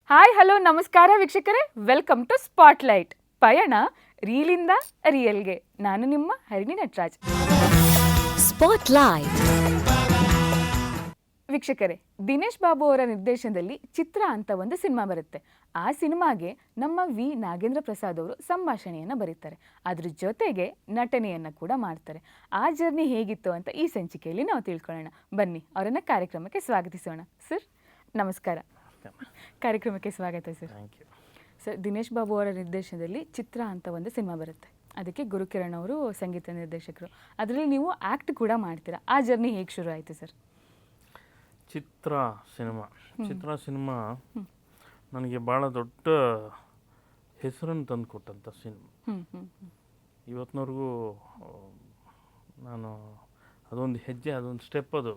Hi hello ನಮಸ್ಕಾರ ವೀಕ್ಷಕರೇ, welcome to spotlight. ಪಯಣ ರೀಲಿಂದ ರಿಯಲ್ಗೆ. ನಾನು ನಿಮ್ಮ ಹರಿಣಿ ನಟರಾಜ್. ಸ್ಪಾಟ್ಲೈಟ್ ವೀಕ್ಷಕರೇ, ದಿನೇಶ್ ಬಾಬು ಅವರ ನಿರ್ದೇಶನದಲ್ಲಿ ಚಿತ್ರ ಅಂತ ಒಂದು ಸಿನಿಮಾ ಬರುತ್ತೆ. ಆ ಸಿನಿಮಾಗೆ ನಮ್ಮ ವಿ ನಾಗೇಂದ್ರ ಪ್ರಸಾದ್ ಅವರು ಸಂಭಾಷಣೆಯನ್ನು ಬರೀತಾರೆ. ಅದ್ರ ಜೊತೆಗೆ ನಟನೆಯನ್ನು ಕೂಡ ಮಾಡ್ತಾರೆ. ಆ ಜರ್ನಿ ಹೇಗಿತ್ತು ಅಂತ ಈ ಸಂಚಿಕೆಯಲ್ಲಿ ನಾವು ತಿಳ್ಕೊಳ್ಳೋಣ. ಬನ್ನಿ, ಅವರನ್ನು ಕಾರ್ಯಕ್ರಮಕ್ಕೆ ಸ್ವಾಗತಿಸೋಣ. ಸರ್ ನಮಸ್ಕಾರ. ಕಾರ್ಯಕ್ರಮಕ್ಕೆ ಸ್ವಾಗತ ಸರ್. ಸರ್, ದಿನೇಶ್ ಬಾಬು ಅವರ ನಿರ್ದೇಶನದಲ್ಲಿ ಚಿತ್ರ ಅಂತ ಒಂದು ಸಿನಿಮಾ ಬರುತ್ತೆ. ಅದಕ್ಕೆ ಗುರುಕಿರಣ್ ಅವರು ಸಂಗೀತ ನಿರ್ದೇಶಕರು. ಅದರಲ್ಲಿ ನೀವು ಆ್ಯಕ್ಟ್ ಕೂಡ ಮಾಡ್ತೀರಾ. ಆ ಜರ್ನಿ ಹೇಗೆ ಶುರು ಆಯಿತು ಸರ್? ಚಿತ್ರ ಸಿನಿಮಾ ನನಗೆ ಭಾಳ ದೊಡ್ಡ ಹೆಸರನ್ನು ತಂದು ಕೊಟ್ಟಂಥ ಸಿನಿಮಾ. ಇವತ್ತಿನವರೆಗೂ ನಾನು ಅದೊಂದು ಹೆಜ್ಜೆ, ಅದೊಂದು ಸ್ಟೆಪ್, ಅದು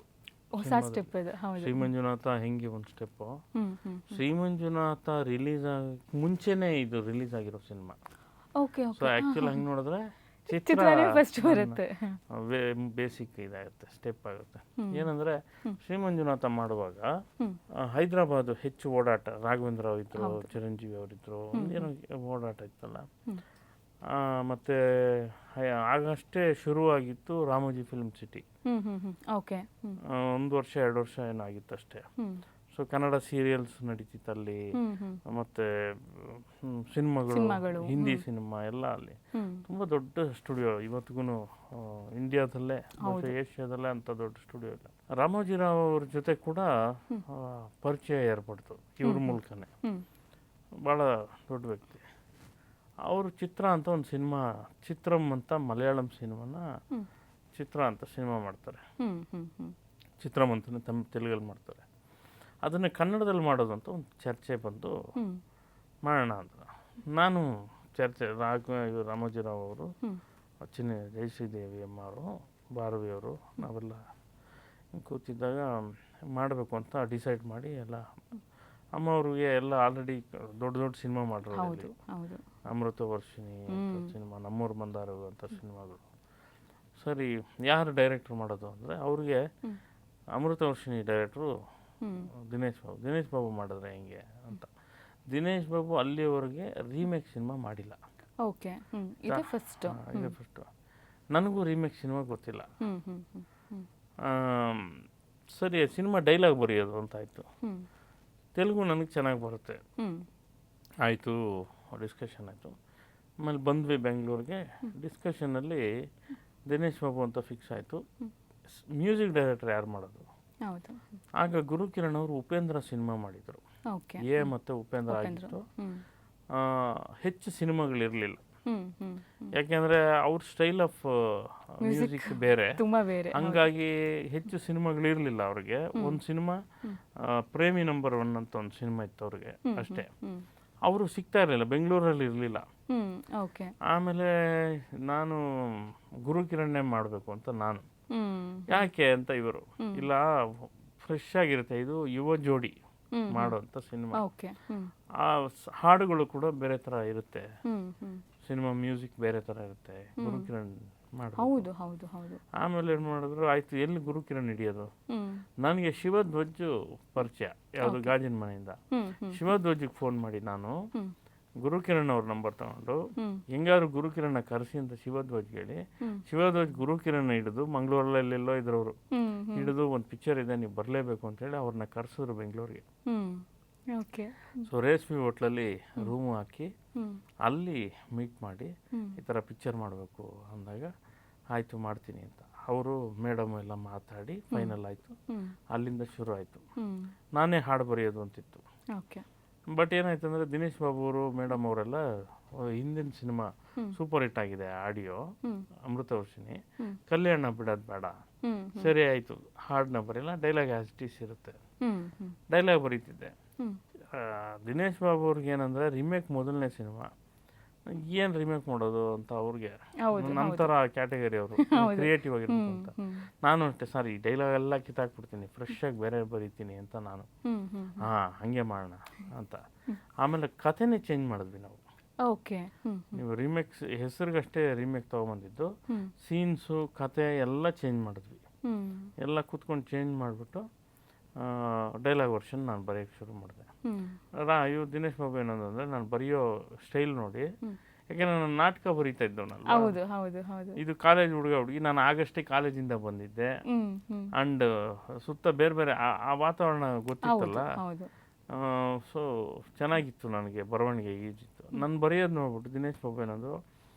ಹೊಸ ಸ್ಟೆಪ್ ಇದೆ. ಶ್ರೀ ಮಂಜುನಾಥ ಹೆಂಗೆ ಒಂದು ಸ್ಟೆಪ್ಪು. ಶ್ರೀ ಮಂಜುನಾಥ ರಿಲೀಸ್ ಮುಂಚೆನೇ ಇದು ರಿಲೀಸ್ ಆಗಿರೋ ಸಿನಿಮಾ. ಸೊ ಆ್ಯಕ್ಚುಲಿ ಹಂಗೆ ನೋಡಿದ್ರೆ ಚಿತ್ರ ಫಸ್ಟ್ ಬರುತ್ತೆ. ಬೇಸಿಕ್ ಇದಾಗುತ್ತೆ, ಸ್ಟೆಪ್ ಆಗುತ್ತೆ. ಏನಂದ್ರೆ ಶ್ರೀ ಮಂಜುನಾಥ ಮಾಡುವಾಗ ಹೈದರಾಬಾದ್ ಹೆಚ್ಚು ಓಡಾಟ, ರಾಘವೇಂದ್ರ ಅವರಿದ್ರು, ಚಿರಂಜೀವಿ ಅವರಿದ್ರು, ಏನೋ ಓಡಾಟ ಇತ್ತಲ್ಲ. ಮತ್ತೆ ಆಗಷ್ಟೇ ಶುರುವಾಗಿತ್ತು ರಾಮೋಜಿ ಫಿಲ್ಮ್ ಸಿಟಿ. 1 ವರ್ಷ 2 ವರ್ಷ ಏನಾಗಿತ್ತು ಅಷ್ಟೇ. ಸೊ ಕನ್ನಡ ಸೀರಿಯಲ್ಸ್ ನಡೀತಿತ್ತು ಅಲ್ಲಿ, ಮತ್ತೆ ಸಿನಿಮಾಗಳು, ಹಿಂದಿ ಸಿನಿಮಾ ಎಲ್ಲ ಅಲ್ಲಿ. ತುಂಬ ದೊಡ್ಡ ಸ್ಟುಡಿಯೋ. ಇವತ್ತಿಗೂ ಇಂಡಿಯಾದಲ್ಲೇ, ಏಷ್ಯಾದಲ್ಲೇ ಅಂತ ದೊಡ್ಡ ಸ್ಟುಡಿಯೋ ಇಲ್ಲ. ರಾಮೋಜಿರಾವ್ ಅವ್ರ ಜೊತೆ ಕೂಡ ಪರಿಚಯ ಏರ್ಪಡ್ತು ಇವ್ರ ಮೂಲಕನೇ. ಭಾಳ ದೊಡ್ಡ ವ್ಯಕ್ತಿ ಅವರು. ಚಿತ್ರ ಅಂತ ಒಂದು ಸಿನಿಮಾ, ಚಿತ್ರಂ ಅಂತ ಮಲಯಾಳಂ ಸಿನಿಮಾನ ಚಿತ್ರ ಅಂತ ಸಿನಿಮಾ ಮಾಡ್ತಾರೆ. ಚಿತ್ರಂ ಅಂತಲೇ ತೆಲುಗಲ್ಲಿ ಮಾಡ್ತಾರೆ. ಅದನ್ನೇ ಕನ್ನಡದಲ್ಲಿ ಮಾಡೋದು ಅಂತ ಒಂದು ಚರ್ಚೆ ಬಂದು ಮಾಡೋಣ ಅಂತ ನಾನು ಚರ್ಚೆ. ರಾಮೋಜಿರಾವ್ ಅವರು, ಜಯಶ್ರೀದೇವಿ ಅಮ್ಮ ಅವರು, ಭಾರವಿ ಅವರು, ನಾವೆಲ್ಲ ಕೂತಿದ್ದಾಗ ಮಾಡಬೇಕು ಅಂತ ಡಿಸೈಡ್ ಮಾಡಿ, ಎಲ್ಲ ಅಮ್ಮ ಅವ್ರಿಗೆ ಎಲ್ಲ ಆಲ್ರೆಡಿ ದೊಡ್ಡ ದೊಡ್ಡ ಸಿನಿಮಾ ಮಾಡಿರೋದು. ಅಮೃತ ವರ್ಷಿಣಿ ಸಿನಿಮಾ, ನಮ್ಮೂರು ಮಂದಾರ ಅಂತ ಸಿನಿಮಾಗಳು. ಸರಿ, ಯಾರು ಡೈರೆಕ್ಟ್ರ್ ಮಾಡೋದು ಅಂದರೆ ಅವ್ರಿಗೆ ಅಮೃತ ವರ್ಷಿಣಿ ಡೈರೆಕ್ಟ್ರು ದಿನೇಶ್ ಬಾಬು ಮಾಡಿದ್ರೆ ಹೆಂಗೆ ಅಂತ. ದಿನೇಶ್ ಬಾಬು ಅಲ್ಲಿವರೆಗೆ ರೀಮೇಕ್ ಸಿನಿಮಾ ಮಾಡಿಲ್ಲ. ಇದೇ ಫಸ್ಟು. ನನಗೂ ರೀಮೇಕ್ ಸಿನಿಮಾ ಗೊತ್ತಿಲ್ಲ. ಸರಿ, ಸಿನಿಮಾ ಡೈಲಾಗ್ ಬರೆಯೋದು ಅಂತ ಆಯಿತು. ತೆಲುಗು ನನಗೆ ಚೆನ್ನಾಗಿ ಬರುತ್ತೆ. ಆಯಿತು, ಡಿಸ್ಕಷನ್ ಆಯಿತು. ಆಮೇಲೆ ಬಂದ್ವಿ ಬೆಂಗಳೂರಿಗೆ. ಡಿಸ್ಕಷನ್ನಲ್ಲಿ ದಿನೇಶ್ ಬಾಬು ಅಂತ ಫಿಕ್ಸ್ ಆಯಿತು. ಮ್ಯೂಸಿಕ್ ಡೈರೆಕ್ಟರ್ ಯಾರು ಮಾಡೋದು? ಆಗ ಗುರುಕಿರಣ್ ಅವರು ಉಪೇಂದ್ರ ಸಿನಿಮಾ ಮಾಡಿದರು. ಮತ್ತು ಉಪೇಂದ್ರ ಆಗಿತ್ತು. ಹೆಚ್ಚು ಸಿನಿಮಾಗಳಿರಲಿಲ್ಲ, ಯಾಕೆಂದರೆ ಅವ್ರ ಸ್ಟೈಲ್ ಆಫ್ ಮ್ಯೂಸಿಕ್ ಬೇರೆ. ಹಂಗಾಗಿ ಹೆಚ್ಚು ಸಿನಿಮಾಗಳಿರಲಿಲ್ಲ ಅವ್ರಿಗೆ. ಒಂದು ಸಿನಿಮಾ ಪ್ರೇಮಿ ನಂಬರ್ 1 ಅಂತ ಒಂದು ಸಿನಿಮಾ ಇತ್ತು ಅವ್ರಿಗೆ ಅಷ್ಟೇ. ಅವರು ಸಿಗ್ತಾ ಇರಲಿಲ್ಲ, ಬೆಂಗಳೂರಲ್ಲಿ ಇರಲಿಲ್ಲ. ಆಮೇಲೆ ನಾನು ಗುರುಕಿರಣ್ ಮಾಡಬೇಕು ಅಂತ ನಾನು. ಯಾಕೆ ಅಂತ ಇವರು, ಇಲ್ಲ ಫ್ರೆಶ್ ಆಗಿರುತ್ತೆ, ಇದು ಯುವ ಜೋಡಿ ಮಾಡೋಂಥ ಸಿನಿಮಾ. ಆ ಹಾಡುಗಳು ಕೂಡ ಬೇರೆ ಥರ ಇರುತ್ತೆ, ಸಿನಿಮಾ ಮ್ಯೂಸಿಕ್ ಬೇರೆ ಥರ ಇರುತ್ತೆ. ಗುರುಕಿರಣ್ ಮಾಡೋದು. ಆಮೇಲೆ ಏನು ಮಾಡಿದ್ರು, ಆಯಿತು, ಎಲ್ಲಿ ಗುರುಕಿರಣ್ ಹಿಡಿಯೋದು? ನನಗೆ ಶಿವಧ್ವಜ್ ಪರಿಚಯ, ಯಾವುದು ಗಾಜಿನ ಮನೆಯಿಂದ. ಶಿವಧ್ವಜ್ಗೆ ಫೋನ್ ಮಾಡಿ ನಾನು ಗುರುಕಿರಣ್ ಅವ್ರ ನಂಬರ್ ತಗೊಂಡು, ಹೆಂಗಾದ್ರು ಗುರುಕಿರಣ್ಣ ಕರೆಸಿ ಅಂತ ಶಿವಧ್ವಜ್ಗೆ ಹೇಳಿ, ಶಿವಧ್ವಜ್ ಗುರುಕಿರಣ್ ಹಿಡಿದು, ಮಂಗಳೂರಲ್ಲೆಲ್ಲೋ ಇದ್ರವರು ಹಿಡಿದು, ಒಂದು ಪಿಕ್ಚರ್ ಇದೆ, ನೀವು ಬರಲೇಬೇಕು ಅಂತೇಳಿ ಅವ್ರನ್ನ ಕರೆಸಿದ್ರು ಬೆಂಗಳೂರಿಗೆ. ಸೊ ರೇಸ್ಮಿ ಹೋಟ್ಲಲ್ಲಿ ರೂಮು ಹಾಕಿ ಅಲ್ಲಿ ಮೀಟ್ ಮಾಡಿ, ಈ ಥರ ಪಿಕ್ಚರ್ ಮಾಡಬೇಕು ಅಂದಾಗ, ಆಯಿತು ಮಾಡ್ತೀನಿ ಅಂತ ಅವರು ಮೇಡಮ್ ಎಲ್ಲ ಮಾತಾಡಿ ಫೈನಲ್ ಆಯಿತು. ಅಲ್ಲಿಂದ ಶುರು ಆಯಿತು. ನಾನೇ ಹಾಡು ಬರೆಯೋದು ಅಂತಿತ್ತು. ಬಟ್ ಏನಾಯ್ತು ಅಂದರೆ, ದಿನೇಶ್ ಬಾಬು ಅವರು, ಮೇಡಮ್ ಅವರೆಲ್ಲ ಹಿಂದಿನ ಸಿನಿಮಾ ಸೂಪರ್ ಹಿಟ್ ಆಗಿದೆ ಆಡಿಯೋ, ಅಮೃತ ವರ್ಷಿಣಿ, ಕಲ್ಯಾಣ ಬಿಡೋದು ಬೇಡ. ಸರಿ ಆಯಿತು, ಹಾಡನ್ನ ಬರೆಯಲ್ಲ, ಡೈಲಾಗ್ ಆಸ್ಟಿಸ್ ಇರುತ್ತೆ, ಡೈಲಾಗ್ ಬರೀತಿದ್ದೆ. ದಿನೇಶ್ ಬಾಬು ಅವ್ರಿಗೆ ಏನಂದರೆ, ರಿಮೇಕ್ ಮೊದಲನೇ ಸಿನಿಮಾ, ಏನು ರಿಮೇಕ್ ಮಾಡೋದು ಅಂತ ಅವ್ರಿಗೆ. ನಂತರ ಕ್ಯಾಟಗರಿ ಅವರು ಕ್ರಿಯೇಟಿವ್ ಆಗಿರ್ಬೇಕು ಅಂತ. ನಾನು ಅಷ್ಟೇ, ಸರ್ ಈ ಡೈಲಾಗ್ ಎಲ್ಲ ಕಿತ್ತಾಕ್ಬಿಡ್ತೀನಿ, ಫ್ರೆಶ್ ಆಗಿ ಬೇರೆ ಬರೀತೀನಿ ಅಂತ ನಾನು. ಹಂಗೆ ಮಾಡೋಣ ಅಂತ. ಆಮೇಲೆ ಕಥೆನೇ ಚೇಂಜ್ ಮಾಡಿದ್ವಿ ನಾವು. ನೀವು ರಿಮೇಕ್ ಹೆಸರಿಗಷ್ಟೇ ರಿಮೇಕ್ ತೊಗೊಂಬಂದಿದ್ದು, ಸೀನ್ಸು ಕತೆ ಎಲ್ಲ ಚೇಂಜ್ ಮಾಡಿದ್ವಿ. ಎಲ್ಲ ಕೂತ್ಕೊಂಡು ಚೇಂಜ್ ಮಾಡಿಬಿಟ್ಟು ಡೈಲಾಗ್ ವರ್ಷನ್ ನಾನು ಬರೆಯೋಕ್ಕೆ ಶುರು ಮಾಡಿದೆ. ಇವು ದಿನೇಶ್ ಬಾಬು ಏನಂದ್ರೆ ನಾನು ಬರೆಯೋ ಸ್ಟೈಲ್ ನೋಡಿ, ಯಾಕೆಂದರೆ ನಾನು ನಾಟಕ ಬರೀತಾ ಇದ್ದವನಲ್ಲ, ಹೌದು ಹೌದು ಹೌದು. ಇದು ಕಾಲೇಜ್ ಹುಡುಗಿ, ನಾನು ಆಗಷ್ಟೇ ಕಾಲೇಜಿಂದ ಬಂದಿದ್ದೆ. ಆ್ಯಂಡ್ ಸುತ್ತ ಬೇರೆ ಬೇರೆ ಆ ವಾತಾವರಣ ಗೊತ್ತಿತ್ತಲ್ಲ, ಸೊ ಚೆನ್ನಾಗಿತ್ತು ನನಗೆ ಬರವಣಿಗೆ ಈಜಿತ್ತು. ನಾನು ಬರೆಯೋದು ನೋಡ್ಬಿಟ್ಟು ದಿನೇಶ್ ಬಾಬು ಏನಂದ್ರು,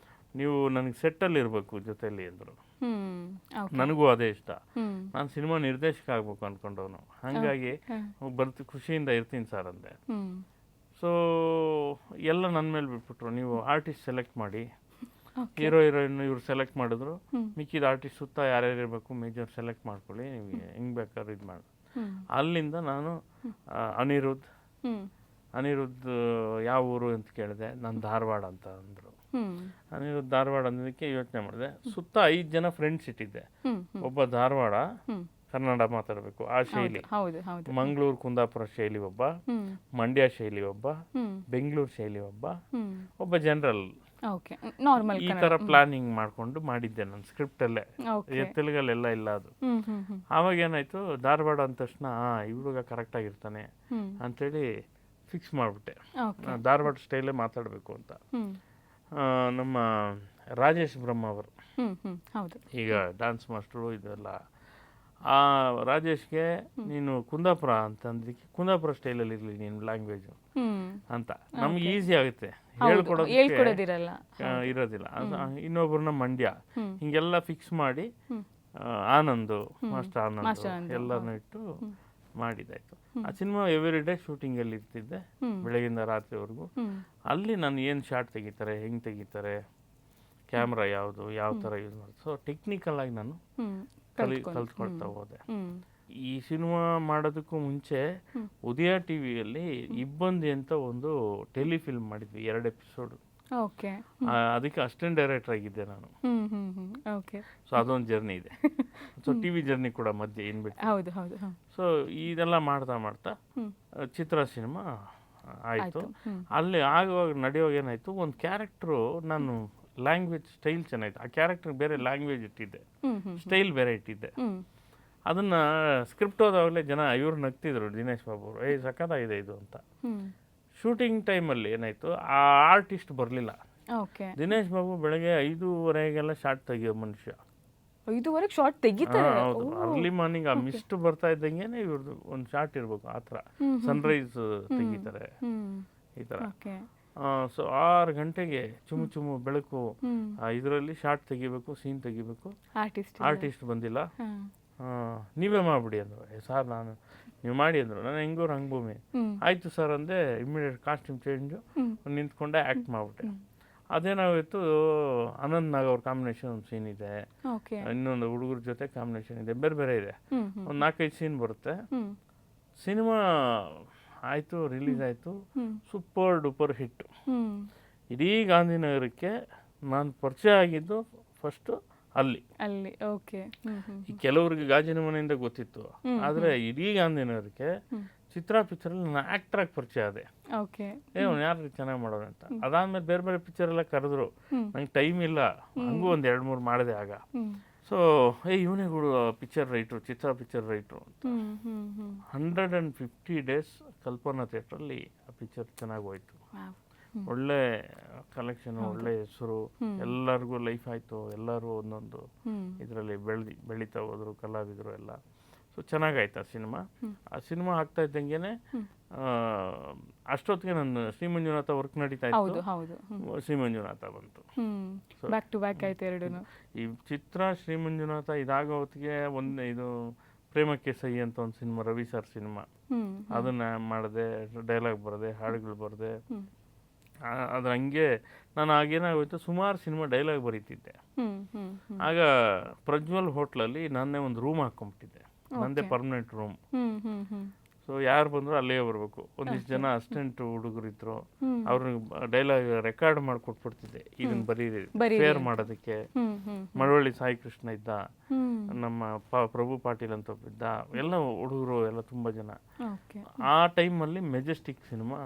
ನೀವು ನನಗೆ ಸೆಟ್ಟಲ್ಲಿ ಇರಬೇಕು ಜೊತೆಯಲ್ಲಿ ಅಂದರು. ನನಗೂ ಅದೇ ಇಷ್ಟ. ನಾನು ಸಿನಿಮಾ ನಿರ್ದೇಶಕ ಆಗ್ಬೇಕು ಅಂದ್ಕೊಂಡವನು, ಹಾಗಾಗಿ ಖುಷಿಯಿಂದ ಇರ್ತೀನಿ ಸರ್ ಅಂದೆ. ಸೊ ಎಲ್ಲ ನನ್ನ ಮೇಲೆ ಬಿಟ್ಬಿಟ್ರು, ನೀವು ಆರ್ಟಿಸ್ಟ್ ಸೆಲೆಕ್ಟ್ ಮಾಡಿ, ಹೀರೋ ಹೀರೋಯಿನ್ ಇವ್ರು ಸೆಲೆಕ್ಟ್ ಮಾಡಿದ್ರು, ಮಿಕ್ಕಿದ ಆರ್ಟಿಸ್ಟ್ ಸುತ್ತ ಯಾರ್ಯಾರು ಇರಬೇಕು ಮೇಜರ್ ಸೆಲೆಕ್ಟ್ ಮಾಡ್ಕೊಳ್ಳಿ, ನೀವು ಹೆಂಗೆ ಬೇಕಾದ್ರೆ ಇದು ಮಾಡಿ. ಅಲ್ಲಿಂದ ನಾನು ಅನಿರುದ್ಧ್ ಯಾವ ಊರು ಅಂತ ಕೇಳಿದೆ, ನಾನು ಧಾರವಾಡ ಅಂತ ಅಂದರು. ಅನಿರುದ್ಧ್ ಧಾರವಾಡ ಅನ್ನೋದಕ್ಕೆ ಯೋಚನೆ ಮಾಡಿದೆ. ಸುತ್ತ 5 ಜನ ಫ್ರೆಂಡ್ಸ್ ಇಟ್ಟಿದ್ದೆ. ಒಬ್ಬ ಧಾರವಾಡ ಕನ್ನಡ ಮಾತಾಡಬೇಕು ಆ ಶೈಲಿ, ಮಂಗಳೂರು ಕುಂದಾಪುರ ಶೈಲಿ ಒಬ್ಬ, ಮಂಡ್ಯ ಶೈಲಿ ಒಬ್ಬ, ಬೆಂಗಳೂರು ಶೈಲಿ ಒಬ್ಬ ಜನರಲ್, ಈ ತರ ಪ್ಲಾನಿಂಗ್ ಮಾಡ್ಕೊಂಡು ಮಾಡಿದ್ದೆ ನಾನು ಸ್ಕ್ರಿಪ್ಟಲ್ಲೇ. ತೆಲುಗಲ್ಲೆಲ್ಲ ಇಲ್ಲ ಅದು. ಆವಾಗ ಏನಾಯ್ತು, ಧಾರವಾಡ ಅಂದ ತಕ್ಷಣ ಈ ಹುಡುಗ ಕರೆಕ್ಟ್ ಆಗಿರ್ತಾನೆ ಅಂತೇಳಿ ಫಿಕ್ಸ್ ಮಾಡಿಬಿಟ್ಟೆ, ಧಾರವಾಡ ಸ್ಟೈಲೇ ಮಾತಾಡಬೇಕು ಅಂತ. ನಮ್ಮ ರಾಜೇಶ್ ಬ್ರಹ್ಮ ಅವರು ಈಗ ಡ್ಯಾನ್ಸ್ ಮಾಸ್ಟರು ಇದೆಲ್ಲ, ಆ ರಾಜೇಶ್ಗೆ ನೀನು ಕುಂದಾಪುರ ಅಂತಂದಕ್ಕೆ ಕುಂದಾಪುರ ಸ್ಟೈಲಲ್ಲಿ ಇರಲಿ ನೀನು ಲ್ಯಾಂಗ್ವೇಜು ಅಂತ, ನಮ್ಗೆ ಈಸಿ ಆಗುತ್ತೆ ಇರೋದಿಲ್ಲ. ಇನ್ನೊಬ್ಬರನ್ನ ಮಂಡ್ಯ, ಹಿಂಗೆಲ್ಲ ಫಿಕ್ಸ್ ಮಾಡಿ ಆನಂದು ಮಾಸ್ಟರ್ ಆನಂದ್ ಎಲ್ಲರನ್ನೂ ಇಟ್ಟು ಮಾಡಿದಾಯ್ತು. ಆ ಸಿನಿಮಾ ಎವ್ರಿ ಡೇ ಶೂಟಿಂಗಲ್ಲಿ ಇರ್ತಿದ್ದೆ, ಬೆಳಗಿಂದ ರಾತ್ರಿವರೆಗೂ. ಅಲ್ಲಿ ನಾನು ಏನು ಶಾರ್ಟ್ ತೆಗಿತಾರೆ, ಹೆಂಗೆ ತೆಗಿತಾರೆ, ಕ್ಯಾಮ್ರಾ ಯಾವುದು, ಯಾವ ಥರ ಯೂಸ್ ಮಾಡೋದು, ಸೊ ಟೆಕ್ನಿಕಲ್ ಆಗಿ ನಾನು ಕಲ್ತ್ಕೊಳ್ತಾ ಹೋದೆ. ಈ ಸಿನಿಮಾ ಮಾಡೋದಕ್ಕೂ ಮುಂಚೆ ಉದಯ ಟಿವಿಯಲ್ಲಿ ಇಬ್ಬಂದಿ ಅಂತ ಒಂದು ಟೆಲಿಫಿಲ್ಮ್ ಮಾಡಿದ್ವಿ, 2 ಎಪಿಸೋಡು. ಅದಕ್ಕೆ ಅಸಿಸ್ಟೆಂಟ್ ಡೈರೆಕ್ಟರ್ ಆಗಿದ್ದೆ ನಾನು. ಸೊ ಅದೊಂದು ಜರ್ನಿ ಇದೆ. ಸೊ ಟಿವಿ ಜರ್ನಿ ಕೂಡ ಮಧ್ಯೆ ಏನ್ಬಿಟ್ಟು. ಸೊ ಇದೆಲ್ಲ ಮಾಡ್ತಾ ಚಿತ್ರ ಸಿನಿಮಾ ಆಯಿತು. ಅಲ್ಲಿ ಆಗುವಾಗ ನಡೆಯುವಾಗ ಏನಾಯಿತು, ಒಂದು ಕ್ಯಾರೆಕ್ಟ್ರು ನಾನು ಲ್ಯಾಂಗ್ವೇಜ್ ಸ್ಟೈಲ್ ಚೆನ್ನಾಗಿತ್ತು, ಆ ಕ್ಯಾರೆಕ್ಟರ್ ಬೇರೆ ಲ್ಯಾಂಗ್ವೇಜ್ ಇಟ್ಟಿದ್ದೆ, ಸ್ಟೈಲ್ ಬೇರೆ ಇಟ್ಟಿದ್ದೆ. ಅದನ್ನು ಸ್ಕ್ರಿಪ್ಟ್ ಓದಾಗಲೇ ಜನ ಇವ್ರು ನಗ್ತಿದ್ರು, ದಿನೇಶ್ ಬಾಬು ಅವರು, ಸಖತ್ತಾಗಿದೆ ಇದು ಅಂತ. ಶೂಟಿಂಗ್ ಟೈಮಲ್ಲಿ ಏನಾಯಿತು, ಆ ಆರ್ಟಿಸ್ಟ್ ಬರಲಿಲ್ಲ. ದಿನೇಶ್ ಬಾಬು ಬೆಳಗ್ಗೆ 5:30 ಶಾರ್ಟ್ ತೆಗಿಯೋ ಮನುಷ್ಯ. 5:30 ಶಾರ್ಟ್ ತೆಗಿತಾರೆ? ಹೌದು, ಅರ್ಲಿ ಮಾರ್ನಿಂಗ್ ಆ ಮಿಸ್ಟ್ ಬರ್ತಾ ಇದ್ದಂಗೆ ಇವ್ರದ್ದು ಒಂದು ಶಾರ್ಟ್ ಇರಬೇಕು, ಆ ಥರ ಸನ್ರೈಸ್ ತೆಗಿತಾರೆ ಈ ಥರ. ಸೊ 6 ಗಂಟೆಗೆ ಚುಮು ಬೆಳಕು, ಇದರಲ್ಲಿ ಶಾರ್ಟ್ ತೆಗಿಬೇಕು, ಸೀನ್ ತೆಗಿಬೇಕು. ಆರ್ಟಿಸ್ಟ್ ಬಂದಿಲ್ಲ, ನೀವೇ ಮಾಡಿಬಿಡಿ ಅಂದರು. ಸರ್ ನೀವು ಮಾಡಿ ಅಂದರು. ನಾನು ಹೆಂಗೋ ರಂಗಭೂಮಿ ಆಯಿತು ಸರ್ ಅಂದೆ. ಇಮ್ಮಿಡಿಯೇಟ್ ಕಾಸ್ಟ್ಯೂಮ್ ಚೇಂಜು, ನಿಂತ್ಕೊಂಡೆ ಆ್ಯಕ್ಟ್ ಮಾಡಿಬಿಟ್ಟೆ. ಅದೇನಾಗೋಯ್ತು, ಅನಂತ್ ನಾಗ್ ಅವ್ರ ಕಾಂಬಿನೇಷನ್ ಒಂದು ಸೀನ್ ಇದೆ, ಇನ್ನೊಂದು ಹುಡುಗರ ಜೊತೆ ಕಾಂಬಿನೇಷನ್ ಇದೆ, ಬೇರೆ ಇದೆ. ಒಂದು 4-5 ಸೀನ್ ಬರುತ್ತೆ. ಸಿನಿಮಾ ಆಯಿತು, ರಿಲೀಸ್ ಆಯಿತು, ಸೂಪರ್ ಡೂಪರ್ ಹಿಟ್. ಇಡೀ ಗಾಂಧಿನಗರಕ್ಕೆ ನಾನು ಪರಿಚಯ ಆಗಿದ್ದು ಫಸ್ಟು ಅಲ್ಲಿ. ಈ ಕೆಲವ್ರಿಗೆ ಗಾಜಿನ ಮನೆಯಿಂದ ಗೊತ್ತಿತ್ತು, ಆದರೆ ಇಡೀ ಗಾಂಧಿನಗರಕ್ಕೆ ಚಿತ್ರ ಪಿಕ್ಚರಲ್ಲಿ ನಾನು ಆ್ಯಕ್ಟ್ರಾಗಿ ಪರಿಚಯ ಆದೆ. ಯಾರು ಚೆನ್ನಾಗಿ ಮಾಡೋರು ಅಂತ. ಅದಾದ್ಮೇಲೆ ಬೇರೆ ಪಿಕ್ಚರ್ ಎಲ್ಲ ಕರೆದ್ರು, ನಂಗೆ ಟೈಮ್ ಇಲ್ಲ, ಹಂಗೂ ಒಂದು 2-3 ಮಾಡಿದೆ ಆಗ. ಸೊ ಇವನೇ ಪಿಕ್ಚರ್ ರೈಟ್ರು, ಚಿತ್ರ ಪಿಕ್ಚರ್ ರೈಟ್ರು ಅಂತ. 150 days ಕಲ್ಪನಾ ಥಿಯೇಟ್ರಲ್ಲಿ ಆ ಪಿಕ್ಚರ್ ಚೆನ್ನಾಗಿ ಹೋಯ್ತು. ಒಳ್ಳೆ ಕಲೆಕ್ಷನ್, ಒಳ್ಳೆ ಹೆಸರು, ಎಲ್ಲರಿಗೂ ಲೈಫ್ ಆಯಿತು. ಎಲ್ಲರೂ ಒಂದೊಂದು ಇದರಲ್ಲಿ ಬೆಳೀತಾ ಹೋದ್ರು ಕಲಾವಿದರು ಎಲ್ಲ. ಸೊ ಚೆನ್ನಾಗಾಯ್ತು ಆ ಸಿನಿಮಾ. ಆ ಸಿನಿಮಾ ಆಗ್ತಾ ಇದ್ದಂಗೆ ಅಷ್ಟೊತ್ತಿಗೆ ನನ್ನ ಶ್ರೀ ಮಂಜುನಾಥ ವರ್ಕ್ ನಡೀತಾ ಇತ್ತು. ಶ್ರೀ ಮಂಜುನಾಥ ಬಂತು. ಈ ಚಿತ್ರ ಶ್ರೀ ಮಂಜುನಾಥ ಇದಾಗ ಹೊತ್ತಿಗೆ ಇದು ಪ್ರೇಮಕ್ಕೆ ಸೈ ಅಂತ ಒಂದು ಸಿನಿಮಾ, ರವಿ ಸರ್ ಸಿನಿಮಾ, ಅದನ್ನ ಮಾಡಿದೆ. ಡೈಲಾಗ್ ಬರದೆ, ಹಾಡುಗಳು ಬರದೆ. ಅದ್ರ ಹಂಗೆ ನಾನು ಆಗೇನಾಗೋಯ್ತು, ಸುಮಾರು ಸಿನಿಮಾ ಡೈಲಾಗ್ ಬರೀತಿದ್ದೆ. ಆಗ ಪ್ರಜ್ವಲ್ ಹೋಟ್ಲಲ್ಲಿ ನಾನೇ ಒಂದು ರೂಮ್ ಹಾಕೊಂಡ್ಬಿಟ್ಟಿದ್ದೆ, ನಂದೇ ಪರ್ಮನೆಂಟ್ ರೂಮ್. ಸೊ ಯಾರು ಬಂದ್ರು ಅಲ್ಲೇ ಬರಬೇಕು. ಒಂದಿಷ್ಟು ಜನ ಅಸಿಸ್ಟೆಂಟ್ ಹುಡುಗರು ಇದ್ರು, ಅವ್ರಿಗೆ ಡೈಲಾಗ್ ರೆಕಾರ್ಡ್ ಮಾಡಿಕೊಟ್ಬಿಡ್ತಿದ್ದೆ, ಇದನ್ನ ಬರೀರಿ ಫೇರ್ ಮಾಡೋದಕ್ಕೆ. ಮಳವಳ್ಳಿ ಸಾಯಿ ಕೃಷ್ಣ ಇದ್ದ, ನಮ್ಮ ಪ್ರಭು ಪಾಟೀಲ್ ಅಂತ ಒಬ್ಬಿದ್ದ, ಎಲ್ಲ ಹುಡುಗರು ಎಲ್ಲ ತುಂಬ ಜನ. ಆ ಟೈಮಲ್ಲಿ ಮೆಜೆಸ್ಟಿಕ್ ಸಿನಿಮಾ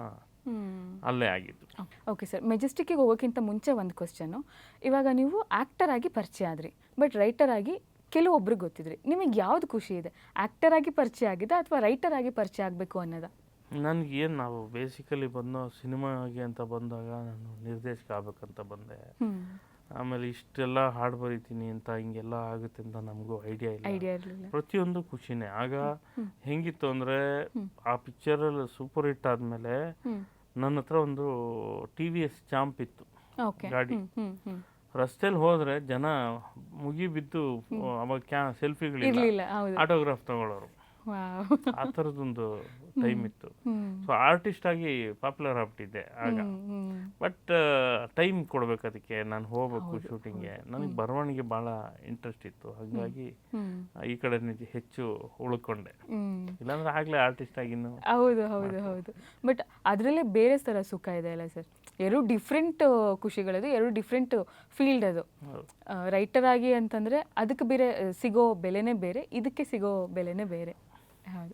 ಅಲ್ಲೇ ಆಗಿದ್ದು. ಓಕೆ ಸರ್, ಮೆಜೆಸ್ಟಿಕ್ಕಿಗೆ ಹೋಗೋಕ್ಕಿಂತ ಮುಂಚೆ ಒಂದು ಕ್ವಶನು. ಇವಾಗ ನೀವು ಆ್ಯಕ್ಟರ್ ಆಗಿ ಪರಿಚಯ ಆದ್ರಿ, ಬಟ್ ರೈಟರ್ ಆಗಿ ಕೆಲವೊಬ್ರಿಗೆ ಗೊತ್ತಿದ್ರಿ. ನಿಮಗೆ ಯಾವ್ದು ಖುಷಿ ಇದೆ, ಆಕ್ಟರ್ ಆಗಿ ಪರಿಚಯ ಆಗಿದೆ ಅಥವಾ ರೈಟರ್ ಆಗಿ ಪರಿಚಯ ಆಗಬೇಕು ಅನ್ನೋದ? ನನಗೇನು, ನಾವು ಬೇಸಿಕಲಿ ಬಂದೋ ಸಿನಿಮಾಗೆ ಅಂತ ಬಂದಾಗ ನಾನು ನಿರ್ದೇಶಕ ಆಗ್ಬೇಕಂತ ಬಂದೆ. ಆಮೇಲೆ ಇಷ್ಟೆಲ್ಲ ಹಾಡು ಬರೀತೀನಿ ಅಂತ ಹಿಂಗೆಲ್ಲ ಆಗುತ್ತೆ ಅಂತ ನಮಗೂ ಐಡಿಯಾ ಇಲ್ಲ. ಪ್ರತಿಯೊಂದು ಖುಷಿನೇ. ಆಗ ಹೆಂಗಿತ್ತು ಅಂದರೆ, ಆ ಪಿಕ್ಚರಲ್ಲಿ ಸೂಪರ್ ಹಿಟ್ ಆದಮೇಲೆ ನನ್ನ ಹತ್ರ ಒಂದು TVS ಚಾಂಪ್ ಇತ್ತು ಗಾಡಿ. ರಸ್ತೆಯಲ್ಲಿ ಹೋದರೆ ಜನ ಮುಗಿಬಿದ್ದು ಅವಾಗ ಸೆಲ್ಫಿಗಳಿಲ್ಲ, ಆಟೋಗ್ರಾಫ್ ತಗೊಳ್ಳೋರು. ಆ ಥರದೊಂದು ಟೈಮ್ ಇತ್ತು. ಸೊ ಆರ್ಟಿಸ್ಟ್ ಆಗಿ ಪಾಪ್ಯುಲರ್ ಆಗ್ಬಿಟ್ಟಿದ್ದೆ ಆಗ. ಬಟ್ ಟೈಮ್ ಕೊಡ್ಬೇಕು ಅದಕ್ಕೆ, ನಾನು ಹೋಗ್ಬೇಕು ಶೂಟಿಂಗ್ಗೆ. ನನಗೆ ಬರವಣಿಗೆ ಭಾಳ ಇಂಟ್ರೆಸ್ಟ್ ಇತ್ತು, ಹಾಗಾಗಿ ಈ ಕಡೆ ಹೆಚ್ಚು ಉಳ್ಕೊಂಡೆ. ಇಲ್ಲಾಂದ್ರೆ ಆಗಲೇ ಆರ್ಟಿಸ್ಟ್ ಆಗಿ ಹೌದು ಹೌದು ಹೌದು. ಬಟ್ ಅದರಲ್ಲೇ ಬೇರೆ ಥರ ಸುಖ ಇದೆ ಅಲ್ಲ ಸರ್? ಎರಡು ಡಿಫ್ರೆಂಟ್ ಖುಷಿಗಳದು, ಎರಡು ಡಿಫ್ರೆಂಟ್ ಫೀಲ್ಡ್ ಅದು. ರೈಟರ್ ಆಗಿ ಅಂತಂದರೆ ಅದಕ್ಕೆ ಬೇರೆ ಸಿಗೋ ಬೆಲೆನೇ ಬೇರೆ, ಇದಕ್ಕೆ ಸಿಗೋ ಬೆಲೆನೇ ಬೇರೆ. ಹೌದು.